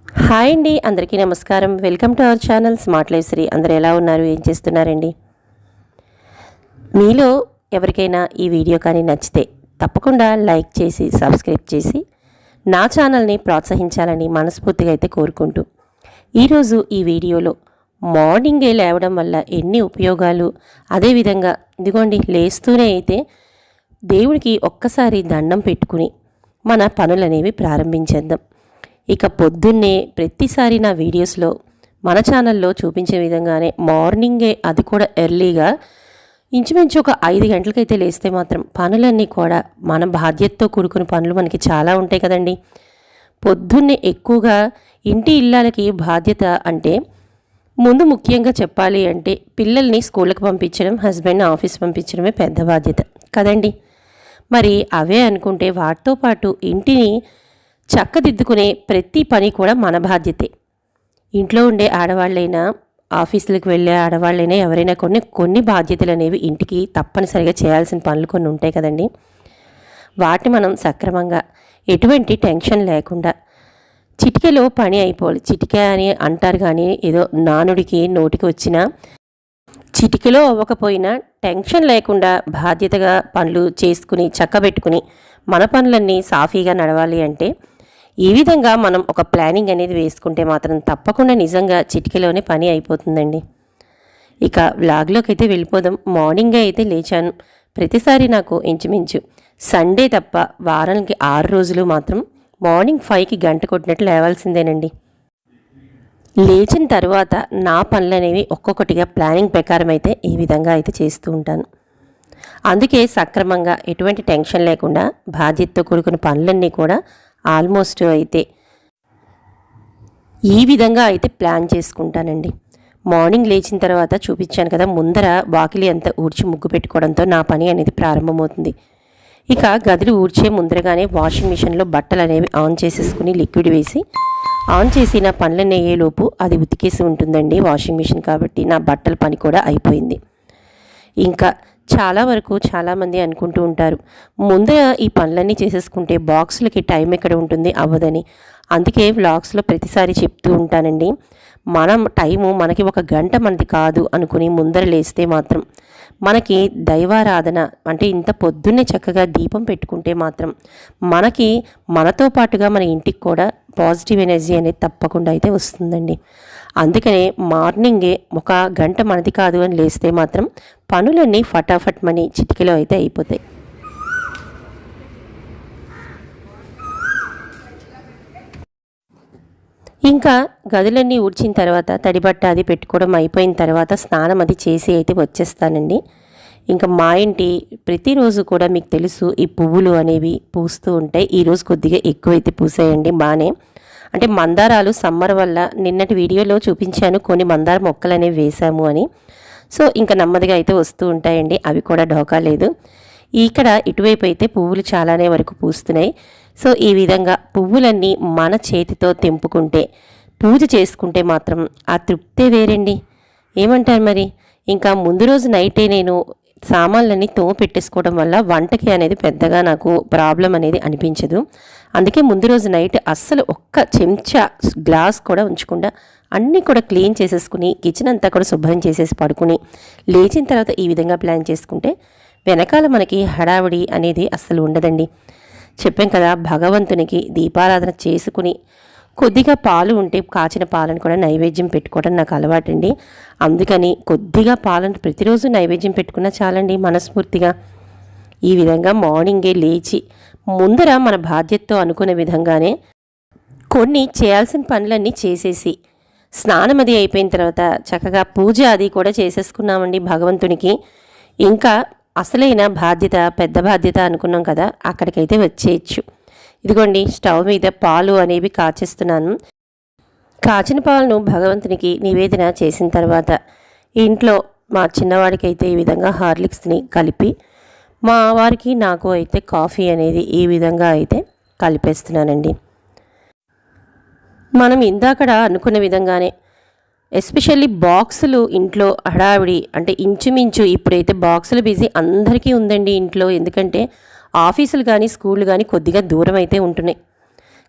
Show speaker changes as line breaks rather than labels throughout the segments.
Hi అండి, అందరికీ నమస్కారం. Welcome to our channel smart life Sri. అందరూ ఎలా ఉన్నారు, ఏం చేస్తున్నారండి? మీలో ఎవరికైనా ఈ వీడియో కానీ నచ్చితే తప్పకుండా లైక్ చేసి సబ్స్క్రైబ్ చేసి నా ఛానల్ని ప్రోత్సహించాలని మనస్ఫూర్తిగా అయితే కోరుకుంటూ ఈరోజు ఈ వీడియోలో మార్నింగే లేవడం వల్ల ఎన్ని ఉపయోగాలు, అదేవిధంగా ఇదిగోండి లేస్తూనే అయితే దేవుడికి ఒక్కసారి దండం పెట్టుకుని మన పనులనేవి ప్రారంభించేద్దాం. ఇక పొద్దున్నే ప్రతిసారి నా వీడియోస్లో మన ఛానల్లో చూపించే విధంగానే మార్నింగే, అది కూడా ఎర్లీగా ఇంచుమించు ఒక 5 గంటలకైతే లేస్తే మాత్రం పనులన్నీ కూడా మన బాధ్యతతో కూడుకున్న పనులు మనకి చాలా ఉంటాయి కదండి. పొద్దున్నే ఎక్కువగా ఇంటి ఇళ్ళకి బాధ్యత అంటే ముందు ముఖ్యంగా చెప్పాలి అంటే పిల్లల్ని స్కూళ్ళకి పంపించడం, హస్బెండ్ని ఆఫీస్ పంపించడమే పెద్ద బాధ్యత కదండి. మరి అవే అనుకుంటే వాటితో పాటు ఇంటిని చక్కదిద్దుకునే ప్రతి పని కూడా మన బాధ్యతే. ఇంట్లో ఉండే ఆడవాళ్ళైనా, ఆఫీసులకు వెళ్ళే ఆడవాళ్ళైనా, ఎవరైనా కొన్ని బాధ్యతలు అనేవి ఇంటికి తప్పనిసరిగా చేయాల్సిన పనులు కొన్ని ఉంటాయి కదండి. వాటిని మనం సక్రమంగా ఎటువంటి టెన్షన్ లేకుండా చిటికెలో పని అయిపోవాలి. చిటికె అని అంటారు కానీ ఏదో నానుడికి నోటికి వచ్చిన చిటికెలో అవ్వకపోయినా టెన్షన్ లేకుండా బాధ్యతగా పనులు చేసుకుని చక్కబెట్టుకుని మన పనులన్నీ సాఫీగా నడవాలి అంటే ఈ విధంగా మనం ఒక ప్లానింగ్ అనేది వేసుకుంటే మాత్రం తప్పకుండా నిజంగా చిటికెలోనే పని అయిపోతుందండి. ఇక వ్లాగ్లోకి అయితే వెళ్ళిపోదాం. మార్నింగే అయితే లేచాను. ప్రతిసారి నాకు ఇంచుమించు సండే తప్ప వారానికి 6 రోజులు మాత్రం మార్నింగ్ 5కి గంట కొట్టినట్టు లేవాల్సిందేనండి. లేచిన తర్వాత నా పనులు అనేవి ఒక్కొక్కటిగా ప్లానింగ్ ప్రకారం అయితే ఈ విధంగా అయితే చేస్తూ ఉంటాను. అందుకే సక్రమంగా ఎటువంటి టెన్షన్ లేకుండా బాధ్యతతో కూడుకున్న పనులన్నీ కూడా ఆల్మోస్ట్ అయితే ఈ విధంగా అయితే ప్లాన్ చేసుకుంటానండి. మార్నింగ్ లేచిన తర్వాత చూపించాను కదా, ముందర వాకిలి అంతా ఊడ్చి ముగ్గు పెట్టుకోవడంతో నా పని అనేది ప్రారంభమవుతుంది. ఇక గదులు ఊడ్చే ముందరగానే వాషింగ్ మిషన్లో బట్టలు అనేవి ఆన్ చేసేసుకుని లిక్విడ్ వేసి ఆన్ చేసి నా పనులన్నీ అయ్యేలోపు అది ఉతికేసి ఉంటుందండి వాషింగ్ మిషన్ కాబట్టి. నా బట్టల పని కూడా అయిపోయింది. ఇంకా చాలా వరకు చాలామంది అనుకుంటూ ఉంటారు, ముందర ఈ పనులన్నీ చేసేసుకుంటే బాక్సులకి టైం ఎక్కడ ఉంటుంది, అవ్వదని. అందుకే వ్లాగ్స్లో ప్రతిసారి చెప్తూ ఉంటానండి, మనం టైము మనకి 1 గంట మనది కాదు అనుకుని ముందర లేస్తే మాత్రం మనకి దైవారాధన అంటే ఇంత పొద్దున్నే చక్కగా దీపం పెట్టుకుంటే మాత్రం మనకి మనతో పాటుగా మన ఇంటికి కూడా పాజిటివ్ ఎనర్జీ అనేది తప్పకుండా అయితే వస్తుందండి. అందుకనే మార్నింగే 1 గంట మనది కాదు అని లేస్తే మాత్రం పనులన్నీ ఫటాఫట్ మని చిటికెలో అయితే అయిపోతాయి. ఇంకా గదులన్నీ ఊడ్చిన తర్వాత తడిబట్ట అది పెట్టుకోవడం అయిపోయిన తర్వాత స్నానం అది చేసి అయితే వచ్చేస్తానండి. ఇంకా మా ఇంటి ప్రతిరోజు కూడా మీకు తెలుసు ఈ పువ్వులు అనేవి పూస్తూ ఉంటాయి. ఈరోజు కొద్దిగా ఎక్కువైతే పూసాయండి, బాగానే. అంటే మందారాలు సమ్మర్ వల్ల నిన్నటి వీడియోలో చూపించాను, కొన్ని మందార మొక్కలు అనేవి వేసాము అని. సో ఇంకా నెమ్మదిగా అయితే వస్తూ ఉంటాయండి, అవి కూడా ఢోకా లేదు. ఇక్కడ ఇటువైపు అయితే పువ్వులు చాలానే వరకు పూస్తున్నాయి. సో ఈ విధంగా పువ్వులన్నీ మన చేతితో తెంపుకుంటే, పూజ చేసుకుంటే మాత్రం ఆ తృప్తే వేరండి. ఏమంటారు మరి? ఇంకా ముందు రోజు నైటే నేను సామాన్లన్నీ పెట్టేసుకోవడం వల్ల వంటకి అనేది పెద్దగా నాకు ప్రాబ్లం అనేది అనిపించదు. అందుకే ముందు రోజు నైట్ అస్సలు ఒక్క చెంచా గ్లాస్ కూడా ఉంచకుండా అన్నీ కూడా క్లీన్ చేసేసుకుని కిచెన్ అంతా కూడా శుభ్రం చేసేసి పడుకుని లేచిన తర్వాత ఈ విధంగా ప్లాన్ చేసుకుంటే వెనకాల మనకి హడావిడి అనేది అస్సలు ఉండదండి. చెప్పాం కదా, భగవంతునికి దీపారాధన చేసుకుని కొద్దిగా పాలు ఉంటే కాచిన పాలను కూడా నైవేద్యం పెట్టుకోవడం నాకు అలవాటండి. అందుకని కొద్దిగా పాలను ప్రతిరోజు నైవేద్యం పెట్టుకున్నా చాలండి మనస్ఫూర్తిగా. ఈ విధంగా మార్నింగే లేచి ముందర మన బాధ్యతతో అనుకునే విధంగానే కొన్ని చేయాల్సిన పనులన్నీ చేసేసి స్నానం అది అయిపోయిన తర్వాత చక్కగా పూజ అది కూడా చేసేసుకున్నామండి భగవంతునికి. ఇంకా అసలైన బాధ్యత, పెద్ద బాధ్యత అనుకున్నాం కదా, అక్కడికైతే వచ్చేయచ్చు. ఇదిగోండి స్టవ్ మీద పాలు అనేవి కాచేస్తున్నాను. కాచిన పాలను భగవంతునికి నివేదన చేసిన తర్వాత ఇంట్లో మా చిన్నవాడికి అయితే ఈ విధంగా హార్లిక్స్ని కలిపి, మా వారికి నాకు అయితే కాఫీ అనేది ఈ విధంగా అయితే కలిపేస్తున్నానండి. మనం ఇందాకడ అనుకున్న విధంగానే ఎస్పెషల్లీ బాక్సులు ఇంట్లో హడావిడి అంటే ఇంచుమించు ఇప్పుడైతే బాక్సులు బిజీ అందరికీ ఉందండి ఇంట్లో. ఎందుకంటే ఆఫీసులు కానీ స్కూళ్ళు కానీ కొద్దిగా దూరం అయితే ఉంటున్నాయి.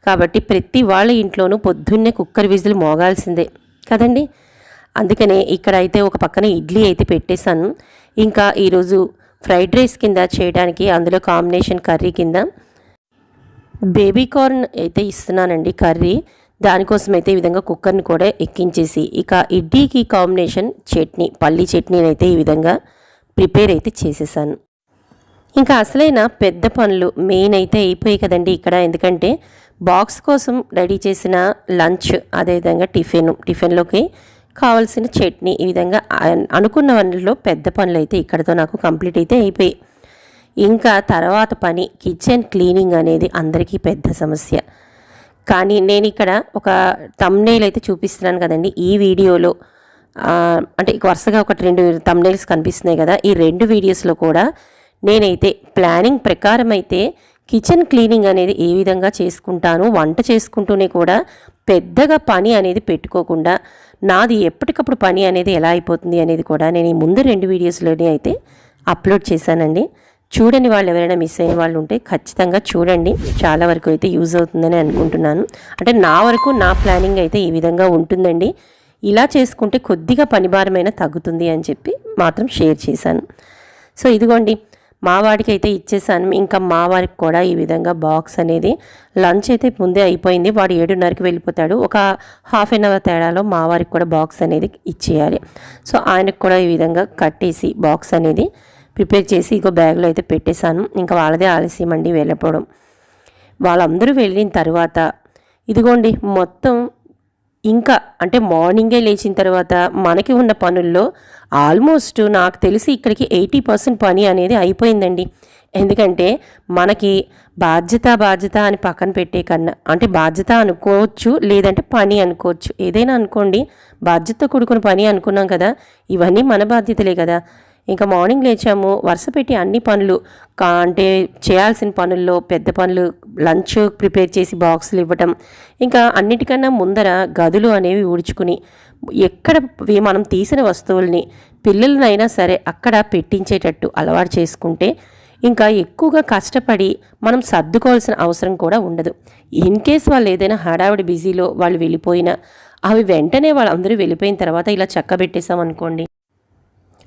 కాబట్టి ప్రతి వాళ్ళ ఇంట్లోనూ పొద్దున్నే కుక్కర్ విజిల్ మోగాల్సిందే కదండి. అందుకనే ఇక్కడ అయితే ఒక పక్కన ఇడ్లీ అయితే పెట్టేశాను. ఇంకా ఈరోజు ఫ్రైడ్ రైస్ కింద చేయడానికి అందులో కాంబినేషన్ కర్రీ కింద బేబీ కార్న్ అయితే ఇస్తున్నానండి కర్రీ. దానికోసం అయితే ఈ విధంగా కుక్కర్ని కూడా ఎక్కించేసి ఇక ఇడ్లీకి కాంబినేషన్ చట్నీ, పల్లీ చట్నీని అయితే ఈ విధంగా ప్రిపేర్ అయితే చేసేసాను. ఇంకా అసలైన పెద్ద పనులు మెయిన్ అయితే అయిపోయాయి కదండి ఇక్కడ. ఎందుకంటే బాక్స్ కోసం రెడీ చేసిన లంచ్, అదేవిధంగా టిఫిన్లోకి కావాల్సిన చట్నీ, ఈ విధంగా అనుకున్న వన్నిలో పెద్ద పనులు అయితే ఇక్కడతో నాకు కంప్లీట్ అయితే అయిపోయాయి. ఇంకా తర్వాత పని కిచెన్ క్లీనింగ్ అనేది అందరికీ పెద్ద సమస్య. కానీ నేను ఇక్కడ ఒక థంబ్నెయిల్ అయితే చూపిస్తున్నాను కదండి ఈ వీడియోలో. అంటే వరుసగా ఒక 2 థంబ్నెయిల్స్ కనిపిస్తున్నాయి కదా. ఈ 2 వీడియోస్లో కూడా నేనైతే ప్లానింగ్ ప్రకారం అయితే కిచెన్ క్లీనింగ్ అనేది ఏ విధంగా చేసుకుంటాను, వంట చేసుకుంటూనే కూడా పెద్దగా పని అనేది పెట్టుకోకుండా నాది ఎప్పటికప్పుడు పని అనేది ఎలా అయిపోతుంది అనేది కూడా నేను ఈ ముందు 2 వీడియోస్లోనే అయితే అప్లోడ్ చేశానండి. చూడని వాళ్ళు ఎవరైనా మిస్ అయిన వాళ్ళు ఉంటే ఖచ్చితంగా చూడండి. చాలా వరకు అయితే యూజ్ అవుతుందని అనుకుంటున్నాను. అంటే నా వరకు నా ప్లానింగ్ అయితే ఈ విధంగా ఉంటుందండి. ఇలా చేసుకుంటే కొద్దిగా పనిభారమైన తగ్గుతుంది అని చెప్పి మాత్రం షేర్ చేశాను. సో ఇదిగోండి మా వాడికి అయితే ఇచ్చేసాను. ఇంకా మా వారికి కూడా ఈ విధంగా బాక్స్ అనేది లంచ్ అయితే ముందే అయిపోయింది. వాడు 7:30కి వెళ్ళిపోతాడు. ఒక హాఫ్ అన్ అవర్ తేడాలో మా వారికి కూడా బాక్స్ అనేది ఇచ్చేయాలి. సో ఆయనకు కూడా ఈ విధంగా కట్టేసి బాక్స్ అనేది ప్రిపేర్ చేసి ఇంకో బ్యాగ్లో అయితే పెట్టేశాను. ఇంకా వాళ్ళదే ఆలస్యం అండి వెళ్ళిపోవడం. వాళ్ళందరూ వెళ్ళిన తర్వాత ఇదిగోండి మొత్తం ఇంకా అంటే మార్నింగే లేచిన తర్వాత మనకి ఉన్న పనుల్లో ఆల్మోస్ట్ నాకు తెలిసి ఇక్కడికి 80% పని అనేది అయిపోయిందండి. ఎందుకంటే మనకి బాధ్యత అని పక్కన పెట్టే కన్నా, అంటే బాధ్యత అనుకోవచ్చు, లేదంటే పని అనుకోవచ్చు, ఏదైనా అనుకోండి. బాధ్యత కూడుకున్న పని అనుకున్నాం కదా, ఇవన్నీ మన బాధ్యతలే కదా. ఇంకా మార్నింగ్ లేచాము, వరుస పెట్టి అన్ని పనులు అంటే చేయాల్సిన పనుల్లో పెద్ద పనులు, లంచ్ ప్రిపేర్ చేసి బాక్సులు ఇవ్వటం, ఇంకా అన్నిటికన్నా ముందర గదులు అనేవి ఊడ్చుకుని ఎక్కడ మనం తీసిన వస్తువుల్ని పిల్లలనైనా సరే అక్కడ పెట్టించేటట్టు అలవాటు చేసుకుంటే ఇంకా ఎక్కువగా కష్టపడి మనం సర్దుకోవాల్సిన అవసరం కూడా ఉండదు. ఇన్ కేస్ వాళ్ళు ఏదైనా హడావిడి బిజీలో వాళ్ళు వెళ్ళిపోయినా అవి వెంటనే వాళ్ళందరూ వెళ్ళిపోయిన తర్వాత ఇలా చక్కబెట్టేసాం అనుకోండి,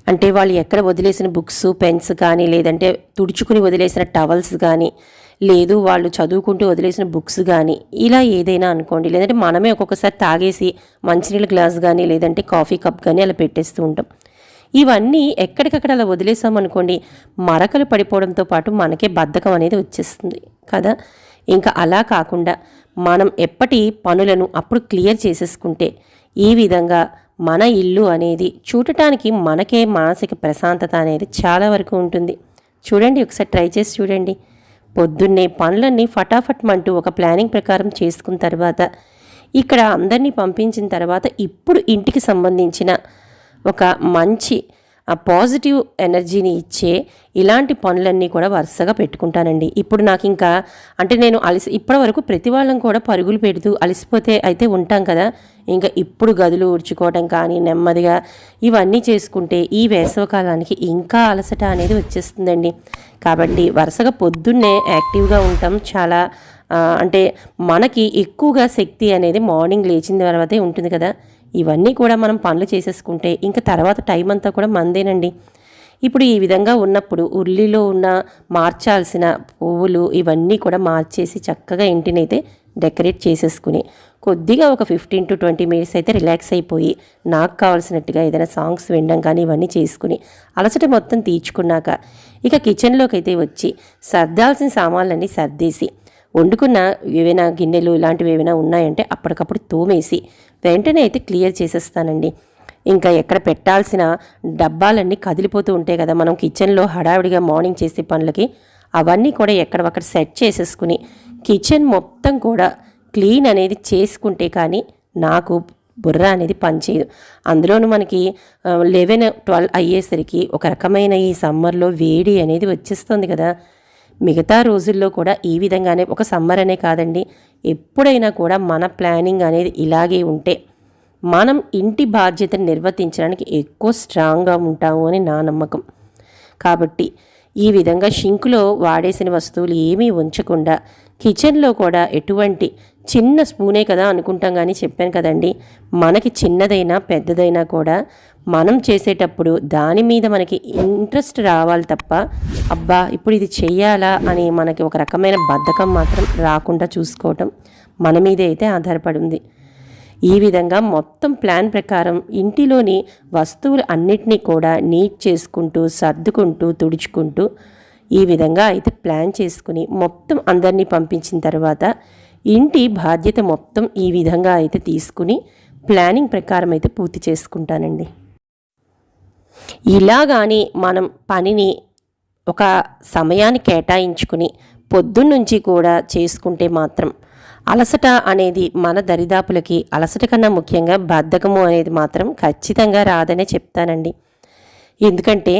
అంటే వాళ్ళు ఎక్కడ వదిలేసిన బుక్స్, పెన్స్ కానీ, లేదంటే తుడుచుకుని వదిలేసిన టవల్స్ కానీ, లేదు వాళ్ళు చదువుకుంటూ వదిలేసిన బుక్స్ కానీ, ఇలా ఏదైనా అనుకోండి, లేదంటే మనమే ఒక్కొక్కసారి తాగేసి మంచినీళ్ళ గ్లాస్ కానీ, లేదంటే కాఫీ కప్ కానీ అలా పెట్టేస్తూ ఉంటాం. ఇవన్నీ ఎక్కడికక్కడ అలా వదిలేసామనుకోండి, మరకలు పడిపోవడంతో పాటు మనకే బద్ధకం అనేది వచ్చేస్తుంది కదా. ఇంకా అలా కాకుండా మనం ఎప్పటి పనులను అప్పుడు క్లియర్ చేసేసుకుంటే ఈ విధంగా మన ఇల్లు అనేది చూడటానికి మనకే మానసిక ప్రశాంతత అనేది చాలా వరకు ఉంటుంది. చూడండి, ఒకసారి ట్రై చేసి చూడండి. పొద్దున్నే పనులన్నీ ఫటాఫట్మంటూ ఒక ప్లానింగ్ ప్రకారం చేసుకున్న తర్వాత ఇక్కడ అందరినీ పంపించిన తర్వాత ఇప్పుడు ఇంటికి సంబంధించిన ఒక మంచి పాజిటివ్ ఎనర్జీని ఇచ్చే ఇలాంటి పనులన్నీ కూడా వరుసగా పెట్టుకుంటానండి. ఇప్పుడు నాకు ఇంకా అంటే నేను ఇప్పటి వరకు ప్రతి వాళ్ళం కూడా పరుగులు పెడుతూ అలసిపోతే అయితే ఉంటాం కదా. ఇంకా ఇప్పుడు గదులు ఊడ్చుకోవడం కానీ నెమ్మదిగా ఇవన్నీ చేసుకుంటే ఈ వేసవకాలానికి ఇంకా అలసట అనేది వచ్చేస్తుందండి. కాబట్టి వరుసగా పొద్దున్నే యాక్టివ్గా ఉంటాం. చాలా అంటే మనకి ఎక్కువగా శక్తి అనేది మార్నింగ్ లేచిన తర్వాతే ఉంటుంది కదా. ఇవన్నీ కూడా మనం పనులు చేసేసుకుంటే ఇంకా తర్వాత టైం అంతా కూడా మందేనండి. ఇప్పుడు ఈ విధంగా ఉన్నప్పుడు ఉల్లిలో ఉన్న మార్చాల్సిన పువ్వులు ఇవన్నీ కూడా మార్చేసి చక్కగా ఇంటినైతే డెకరేట్ చేసేసుకుని కొద్దిగా ఒక 15 to 20 minutes అయితే రిలాక్స్ అయిపోయి నాకు కావాల్సినట్టుగా ఏదైనా సాంగ్స్ వినడం కానీ ఇవన్నీ చేసుకుని అలసట మొత్తం తీర్చుకున్నాక ఇక కిచెన్లోకి అయితే వచ్చి సర్దాల్సిన సామాన్లన్నీ సర్దేసి వండుకున్న ఏవైనా గిన్నెలు ఇలాంటివి ఏమైనా ఉన్నాయంటే అప్పటికప్పుడు తోమేసి వెంటనే అయితే క్లియర్ చేసేస్తానండి. ఇంకా ఎక్కడ పెట్టాల్సిన డబ్బాలన్నీ కదిలిపోతూ ఉంటాయి కదా మనం కిచెన్లో హడావిడిగా మార్నింగ్ చేసే పనులకి, అవన్నీ కూడా ఎక్కడొక్కడ సెట్ చేసేసుకుని కిచెన్ మొత్తం కూడా క్లీన్ అనేది చేసుకుంటే కానీ నాకు బుర్ర అనేది పనిచేయదు. అందులోనూ మనకి 11-12 అయ్యేసరికి ఒక రకమైన ఈ సమ్మర్లో వేడి అనేది వచ్చేస్తుంది కదా. మిగతా రోజుల్లో కూడా ఈ విధంగానే ఒక సమ్మర్ అనే కాదండి, ఎప్పుడైనా కూడా మన ప్లానింగ్ అనేది ఇలాగే ఉంటే మనం ఇంటి బాధ్యతను నిర్వర్తించడానికి ఎక్కువ స్ట్రాంగ్గా ఉంటాము అని నా నమ్మకం. కాబట్టి ఈ విధంగా షింకులో వాడేసిన వస్తువులు ఏమీ ఉంచకుండా కిచెన్లో కూడా ఎటువంటి చిన్న స్పూనే కదా అనుకుంటాం, కానీ చెప్పాను కదండి, మనకి చిన్నదైనా పెద్దదైనా కూడా మనం చేసేటప్పుడు దాని మీద మనకి ఇంట్రెస్ట్ రావాలి తప్ప, అబ్బా ఇప్పుడు ఇది చెయ్యాలా అని మనకి ఒక రకమైన బద్ధకం మాత్రం రాకుండా చూసుకోవటం మన మీదే అయితే ఆధారపడి ఉంది. ఈ విధంగా మొత్తం ప్లాన్ ప్రకారం ఇంటిలోని వస్తువులు అన్నిటినీ కూడా నీట్ చేసుకుంటూ, సర్దుకుంటూ, తుడుచుకుంటూ ఈ విధంగా అయితే ప్లాన్ చేసుకుని మొత్తం అందరినీ పంపించిన తర్వాత ఇంటి బాధ్యత మొత్తం ఈ విధంగా అయితే తీసుకుని ప్లానింగ్ ప్రకారం అయితే పూర్తి చేసుకుంటానండి. ఇలా కానీ మనం పనిని ఒక సమయాన్ని కేటాయించుకుని పొద్దున్నుంచి కూడా చేసుకుంటే మాత్రం అలసట అనేది మన దరిదాపులకి, అలసట కన్నా ముఖ్యంగా బద్ధకము అనేది మాత్రం ఖచ్చితంగా రాదనే చెప్తానండి. ఎందుకంటే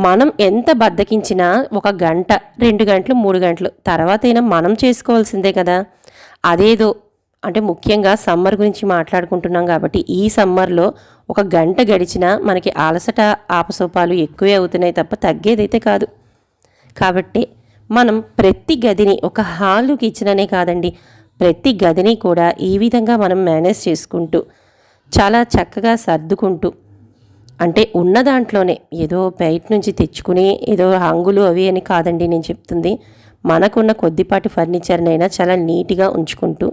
మనం ఎంత బద్ధకించినా 1 గంట, 2 గంటలు, 3 గంటలు తర్వాత అయినా మనం చేసుకోవాల్సిందే కదా. అదేదో అంటే ముఖ్యంగా సమ్మర్ గురించి మాట్లాడుకుంటున్నాం కాబట్టి ఈ సమ్మర్లో 1 గంట గడిచినా మనకి అలసట ఆపసోపాలు ఎక్కువే అవుతున్నాయి తప్ప తగ్గేదైతే కాదు. కాబట్టి మనం ప్రతి గదిని, ఒక హాలు కిచెన్ అనే కాదండి, ప్రతి గదిని కూడా ఈ విధంగా మనం మేనేజ్ చేసుకుంటూ చాలా చక్కగా సర్దుకుంటూ, అంటే ఉన్న దాంట్లోనే ఏదో బయట నుంచి తెచ్చుకుని ఏదో హంగులు అవి అని కాదండి నేను చెప్తుంది, మనకున్న కొద్దిపాటి ఫర్నిచర్నైనా చాలా నీట్గా ఉంచుకుంటూ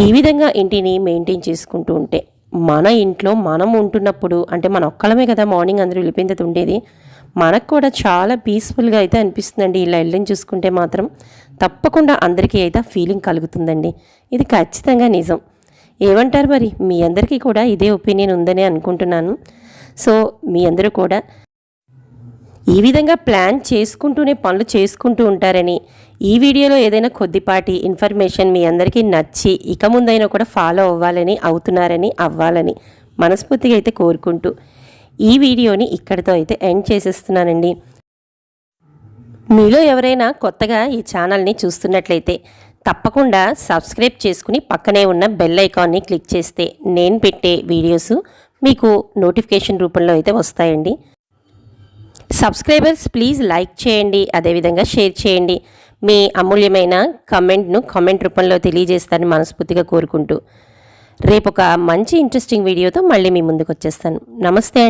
ఈ విధంగా ఇంటిని మెయింటైన్ చేసుకుంటూ ఉంటే మన ఇంట్లో మనం ఉంటున్నప్పుడు, అంటే మన ఒక్కళ్ళమే కదా మార్నింగ్ అందరూ వెళ్ళిపోయిన తర్వాత ఉండేది, మనకు కూడా చాలా పీస్ఫుల్గా అయితే అనిపిస్తుందండి. ఇలా ఇల్లుని చూసుకుంటే మాత్రం తప్పకుండా అందరికీ అయితే ఫీలింగ్ కలుగుతుందండి. ఇది ఖచ్చితంగా నిజం. ఏమంటారు మరి? మీ అందరికీ కూడా ఇదే ఒపీనియన్ ఉందని అనుకుంటున్నాను. సో మీ అందరూ కూడా ఈ విధంగా ప్లాన్ చేసుకుంటూనే పనులు చేసుకుంటూ ఉంటారని, ఈ వీడియోలో ఏదైనా కొద్దిపాటి ఇన్ఫర్మేషన్ మీ అందరికీ నచ్చి ఇక ముందైనా కూడా ఫాలో అవ్వాలని, అవుతున్నారని, అవ్వాలని మనస్ఫూర్తిగా అయితే కోరుకుంటూ ఈ వీడియోని ఇక్కడితో అయితే ఎండ్ చేసేస్తున్నానండి. మీలో ఎవరైనా కొత్తగా ఈ ఛానల్ని చూస్తున్నట్లయితే తప్పకుండా సబ్స్క్రైబ్ చేసుకుని పక్కనే ఉన్న బెల్ ఐకాన్ని క్లిక్ చేస్తే నేను పెట్టే వీడియోస్ మీకు నోటిఫికేషన్ రూపంలో అయితే వస్తాయండి. సబ్స్క్రైబర్స్ ప్లీజ్ లైక్ చేయండి, అదేవిధంగా షేర్ చేయండి. మీ అమూల్యమైన కామెంట్ రూపంలో తెలియజేస్తారని మనస్ఫూర్తిగా కోరుకుంటూ రేపు ఒక మంచి ఇంట్రెస్టింగ్ వీడియోతో మళ్ళీ మీ ముందుకు వచ్చేస్తాను. నమస్తే.